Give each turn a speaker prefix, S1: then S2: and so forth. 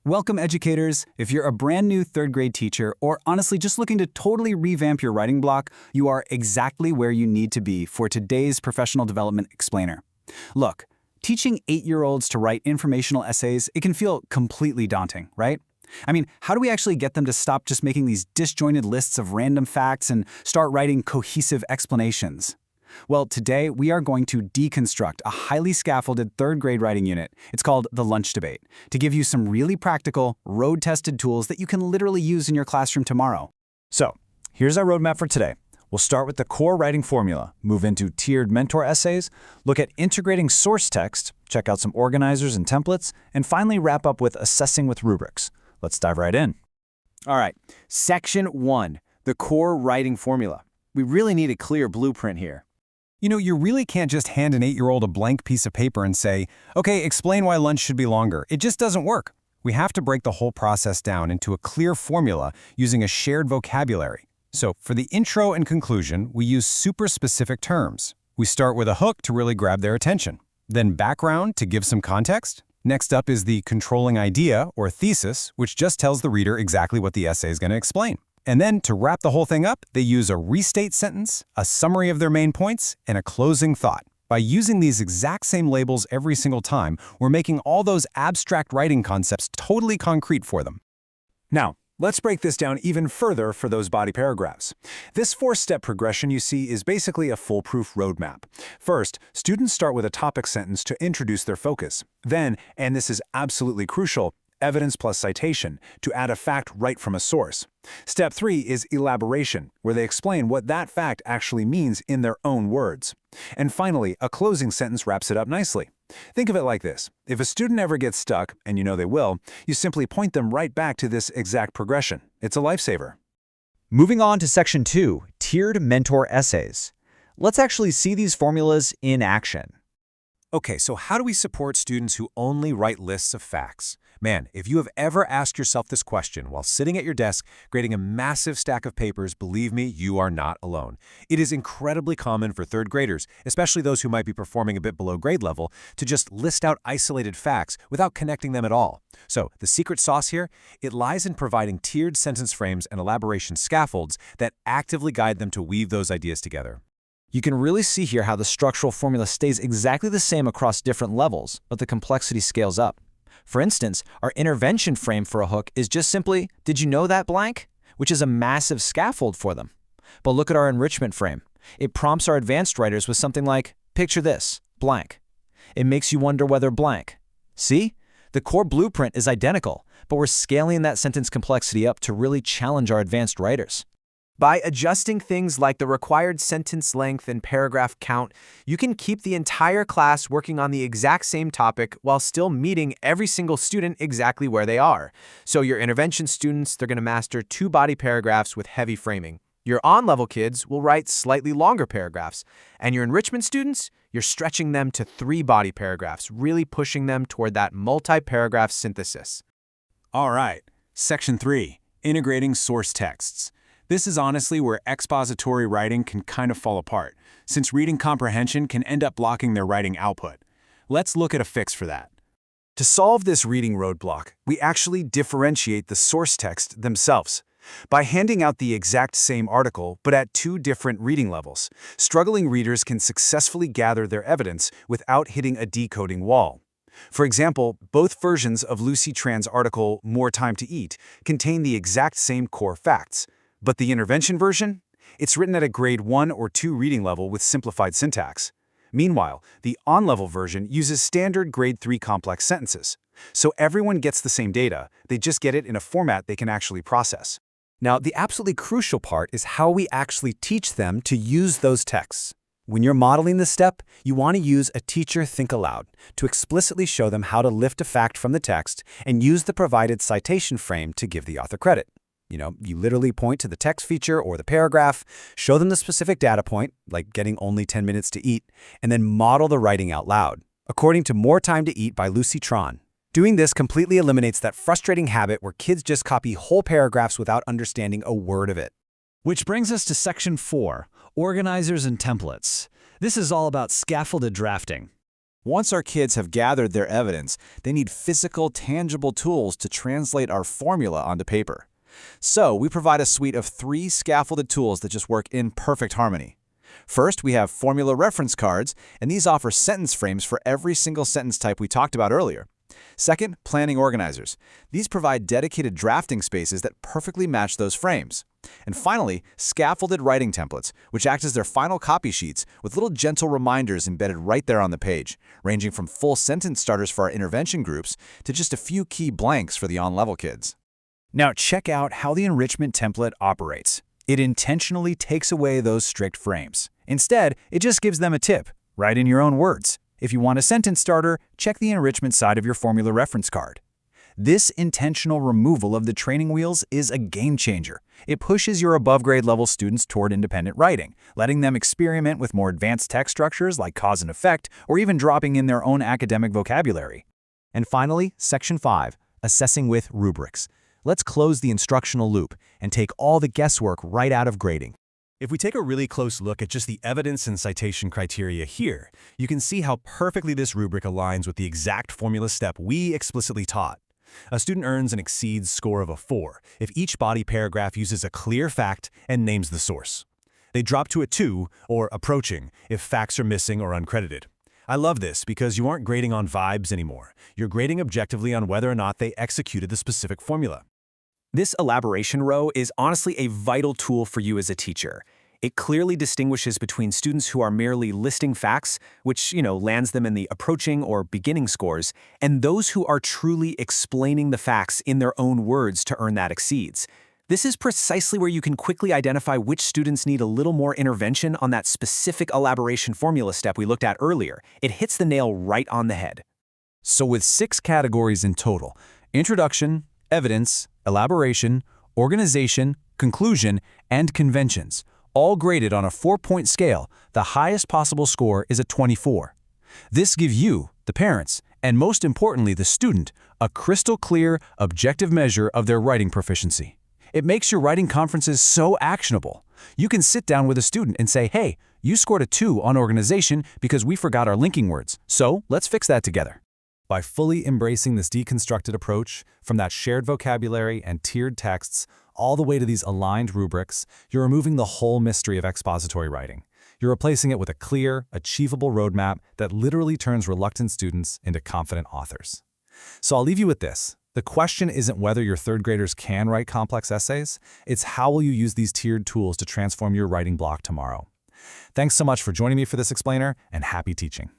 S1: Welcome, educators. If you're a brand new third grade teacher or honestly just looking to totally revamp your writing block, you are exactly where you need to be for today's professional development explainer. Look, teaching 8-year-olds to write informational essays, it can feel completely daunting, right? I mean, how do we actually get them to stop just making these disjointed lists of random facts and start writing cohesive explanations? Well, today we are going to deconstruct a highly scaffolded third grade writing unit. It's called the lunch debate, to give you some really practical, road-tested tools that you can literally use in your classroom tomorrow.
S2: So, here's our roadmap for today. We'll start with the core writing formula, move into tiered mentor essays, look at integrating source text, check out some organizers and templates, and finally wrap up with assessing with rubrics. Let's dive right in.
S3: All right, Section 1, the core writing formula. We really need a clear blueprint here.
S4: You know, you really can't just hand an 8-year-old a blank piece of paper and say, okay, explain why lunch should be longer. It just doesn't work. We have to break the whole process down into a clear formula using a shared vocabulary. So for the intro and conclusion, we use super specific terms. We start with a hook to really grab their attention, then background to give some context. Next up is the controlling idea or thesis, which just tells the reader exactly what the essay is going to explain. And then, to wrap the whole thing up, they use a restate sentence, a summary of their main points, and a closing thought. By using these exact same labels every single time, we're making all those abstract writing concepts totally concrete for them.
S2: Now, let's break this down even further for those body paragraphs. This 4-step progression you see is basically a foolproof roadmap. First, students start with a topic sentence to introduce their focus. Then, and this is absolutely crucial, evidence plus citation, to add a fact right from a source. Step 3 is elaboration, where they explain what that fact actually means in their own words. And finally, a closing sentence wraps it up nicely. Think of it like this. If a student ever gets stuck, and you know they will, you simply point them right back to this exact progression. It's a lifesaver.
S5: Moving on to Section 2, Tiered Mentor Essays. Let's actually see these formulas in action.
S6: Okay, so how do we support students who only write lists of facts? Man, if you have ever asked yourself this question while sitting at your desk grading a massive stack of papers, believe me, you are not alone. It is incredibly common for third graders, especially those who might be performing a bit below grade level, to just list out isolated facts without connecting them at all. So, the secret sauce here? It lies in providing tiered sentence frames and elaboration scaffolds that actively guide them to weave those ideas together.
S5: You can really see here how the structural formula stays exactly the same across different levels, but the complexity scales up. For instance, our intervention frame for a hook is just simply, "Did you know that blank?" which is a massive scaffold for them. But look at our enrichment frame. It prompts our advanced writers with something like, "Picture this, blank." It makes you wonder whether blank. See? The core blueprint is identical, but we're scaling that sentence complexity up to really challenge our advanced writers.
S3: By adjusting things like the required sentence length and paragraph count, you can keep the entire class working on the exact same topic while still meeting every single student exactly where they are. So your intervention students, they're going to master 2 body paragraphs with heavy framing. Your on-level kids will write slightly longer paragraphs. And your enrichment students, you're stretching them to 3 body paragraphs, really pushing them toward that multi-paragraph synthesis.
S1: All right, Section 3, Integrating Source Texts. This is honestly where expository writing can kind of fall apart, since reading comprehension can end up blocking their writing output. Let's look at a fix for that.
S2: To solve this reading roadblock, we actually differentiate the source text themselves. By handing out the exact same article, but at 2 different reading levels, struggling readers can successfully gather their evidence without hitting a decoding wall. For example, both versions of Lucy Tran's article, More Time to Eat, contain the exact same core facts. But the intervention version? It's written at a grade 1 or 2 reading level with simplified syntax. Meanwhile, the on-level version uses standard grade 3 complex sentences. So everyone gets the same data, they just get it in a format they can actually process.
S4: Now, the absolutely crucial part is how we actually teach them to use those texts. When you're modeling this step, you want to use a teacher think aloud to explicitly show them how to lift a fact from the text and use the provided citation frame to give the author credit. You literally point to the text feature or the paragraph, show them the specific data point, like getting only 10 minutes to eat, and then model the writing out loud, according to More Time to Eat by Lucy Tran. Doing this completely eliminates that frustrating habit where kids just copy whole paragraphs without understanding a word of it.
S7: Which brings us to Section 4, Organizers and Templates. This is all about scaffolded drafting.
S5: Once our kids have gathered their evidence, they need physical, tangible tools to translate our formula onto paper. So we provide a suite of 3 scaffolded tools that just work in perfect harmony. First, we have formula reference cards, and these offer sentence frames for every single sentence type we talked about earlier. Second, planning organizers. These provide dedicated drafting spaces that perfectly match those frames. And finally, scaffolded writing templates, which act as their final copy sheets with little gentle reminders embedded right there on the page, ranging from full sentence starters for our intervention groups to just a few key blanks for the on-level kids.
S1: Now check out how the enrichment template operates. It intentionally takes away those strict frames. Instead, it just gives them a tip, write in your own words. If you want a sentence starter, check the enrichment side of your formula reference card. This intentional removal of the training wheels is a game changer. It pushes your above-grade level students toward independent writing, letting them experiment with more advanced text structures like cause and effect, or even dropping in their own academic vocabulary.
S3: And finally, Section 5, Assessing with Rubrics. Let's close the instructional loop and take all the guesswork right out of grading.
S6: If we take a really close look at just the evidence and citation criteria here, you can see how perfectly this rubric aligns with the exact formula step we explicitly taught. A student earns and exceeds score of a 4 if each body paragraph uses a clear fact and names the source. They drop to a 2, or approaching, if facts are missing or uncredited. I love this because you aren't grading on vibes anymore. You're grading objectively on whether or not they executed the specific formula.
S1: This elaboration row is honestly a vital tool for you as a teacher. It clearly distinguishes between students who are merely listing facts, which, lands them in the approaching or beginning scores, and those who are truly explaining the facts in their own words to earn that exceeds. This is precisely where you can quickly identify which students need a little more intervention on that specific elaboration formula step we looked at earlier. It hits the nail right on the head.
S2: So with 6 categories in total: introduction, evidence, elaboration, organization, conclusion, and conventions, all graded on a 4-point scale, the highest possible score is a 24. This gives you, the parents, and most importantly the student, a crystal clear, objective measure of their writing proficiency. It makes your writing conferences so actionable. You can sit down with a student and say, hey, you scored a 2 on organization because we forgot our linking words, so let's fix that together.
S6: By fully embracing this deconstructed approach, from that shared vocabulary and tiered texts all the way to these aligned rubrics, you're removing the whole mystery of expository writing. You're replacing it with a clear, achievable roadmap that literally turns reluctant students into confident authors. So I'll leave you with this. The question isn't whether your 3rd graders can write complex essays, it's how will you use these tiered tools to transform your writing block tomorrow. Thanks so much for joining me for this explainer, and happy teaching.